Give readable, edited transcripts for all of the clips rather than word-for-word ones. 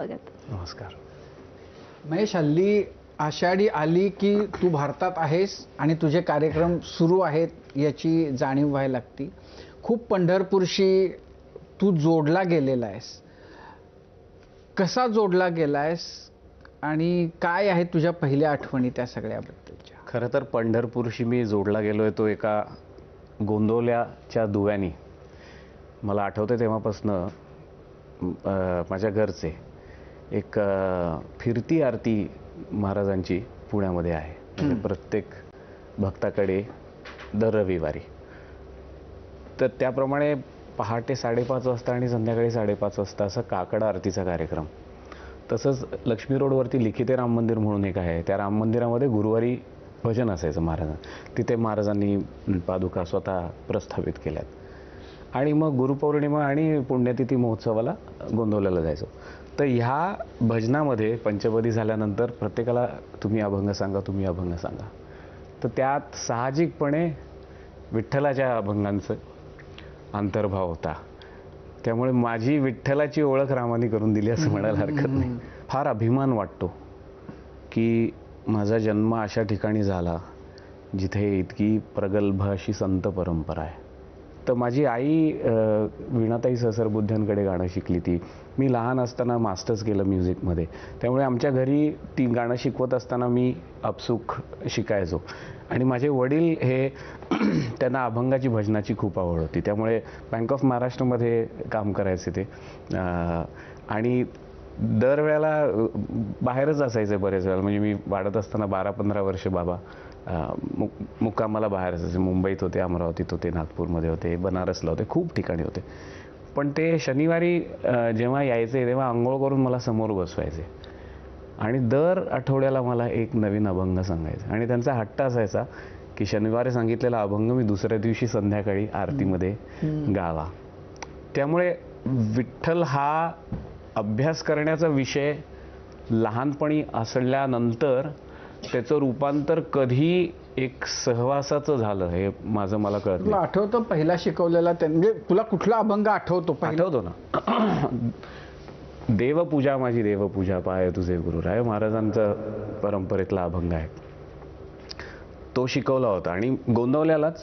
स्वागत. नमस्कार. महेश, हल्ली आषाढी आली की तू भारतात आहेस आणि तुझे कार्यक्रम सुरू आहेत याची जाणीव व्हायला लागती. खूप पंढरपूरशी तू जोडला गेलेला आहेस. कसा जोडला गेलायस आणि काय आहे तुझ्या पहिल्या आठवणी त्या सगळ्याबद्दलच्या? खरं तर पंढरपूरशी मी जोडला गेलोय तो एका गोंदवल्याच्या दुव्यानी. मला आठवतं तेव्हापासनं माझ्या घरचे एक फिरती आरती महाराजांची पुण्यामध्ये आहे. म्हणजे प्रत्येक भक्ताकडे दर रविवारी. तर त्याप्रमाणे पहाटे 5:30 वाजता आणि संध्याकाळी 5:30 वाजता असा काकड आरतीचा कार्यक्रम. तसंच लक्ष्मी रोडवरती लिखिते राम मंदिर म्हणून एक आहे. त्या राम मंदिरामध्ये गुरुवारी भजन असायचं महाराजांना. तिथे महाराजांनी पादुका स्वतः प्रस्थापित केल्यात. आणि मग गुरुपौर्णिमा आणि पुण्यतिथी महोत्सवाला गोंदवल्याला जायचो. तर ह्या भजनामध्ये पंचपदी झाल्यानंतर प्रत्येकाला तुम्ही अभंग सांगा, तुम्ही अभंग सांगा. तर त्यात साहजिकपणे विठ्ठलाच्या अभंगांचं अंतर्भाव होता. त्यामुळे माझी विठ्ठलाची ओळख रामाने करून दिली असं म्हणायला हरकत नाही. फार अभिमान वाटतो की माझा जन्म अशा ठिकाणी झाला जिथे इतकी प्रगल्भ अशी संत परंपरा आहे. तर माझी आई वीणाताई सहस्रबुद्ध्यांकडे गाणं शिकली. ती मी लहान असताना मास्टर्स केलं म्युझिकमध्ये. त्यामुळे आमच्या घरी ती गाणं शिकवत असताना मी अपसूक शिकायचो. आणि माझे वडील हे त्यांना अभंगाची भजनाची खूप आवड होती. त्यामुळे बँक ऑफ महाराष्ट्रामध्ये काम करायचे ते. आणि दरवेळेला बाहेरच असायचे बरेच वेळा. म्हणजे मी वाढत असताना 12-15 वर्ष बाबा मुक्कामाला बाहेर असायचे. मुंबईत होते, अमरावतीत होते, नागपूरमध्ये होते, बनारसला होते, खूप ठिकाणी होते. पण ते शनिवारी जेव्हा यायचे तेव्हा आंघोळ करून मला समोर बसवायचे आणि दर आठवड्याला मला एक नवीन अभंग सांगायचा. आणि त्यांचा हट्ट असायचा की शनिवारी सांगितलेला अभंग मी दुसऱ्या दिवशी संध्याकाळी आरतीमध्ये गावा. त्यामुळे विठ्ठल हा अभ्यास करण्याचा विषय लहानपणी असल्यानंतर त्याचं रूपांतर कधी एक सहवासाचं झालं हे मला कळत तुला नाही. आठवतं पहिला शिकवलेला म्हणजे तुला कुठला अभंग आठवतो? आठवतो ना, देवपूजा माझी देवपूजा पाय तुझे गुरुराय महाराजांचा परंपरेतला अभंग आहे. तो शिकवला होता. आणि गोंदवल्यालाच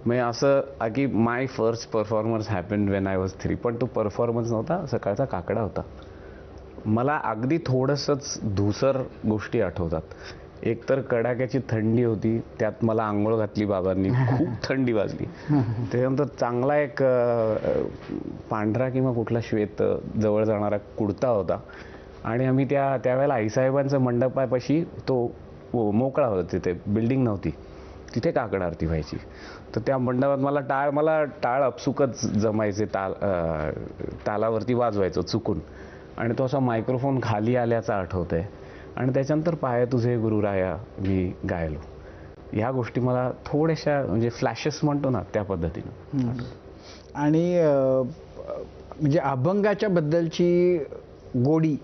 म्हणजे असं की my first performance happened when I was 3. पण तो परफॉर्मन्स नव्हता, सकाळचा काकडा होता. मला अगदी थोडंसंच धुसर गोष्टी आठवतात. एक तर कडाक्याची थंडी होती, त्यात मला आंघोळ घातली बाबांनी, खूप थंडी वाजली. त्याच्यानंतर चांगला एक पांढरा किंवा कुठला श्वेत जवळ जाणारा कुडता होता. आणि आम्ही त्यावेळेला आईसाहेबांचं मंडपापाशी तो मोकळा होता, तिथे बिल्डिंग नव्हती, तिथे काकड आरती व्हायची. तर त्या मंडपात मला टाळ अपसुकच जमायचे. तालावरती वाजवायचो चुकून. आणि तो असा मायक्रोफोन खाली आल्याचा आठवत आहे. आणि त्याच्यानंतर पाय तुझे गुरुराया मी गायलो. ह्या गोष्टी मला थोड्याशा म्हणजे फ्लॅशेस म्हणतो ना त्या पद्धतीनं. आणि म्हणजे अभंगाच्या बद्दलची गोडी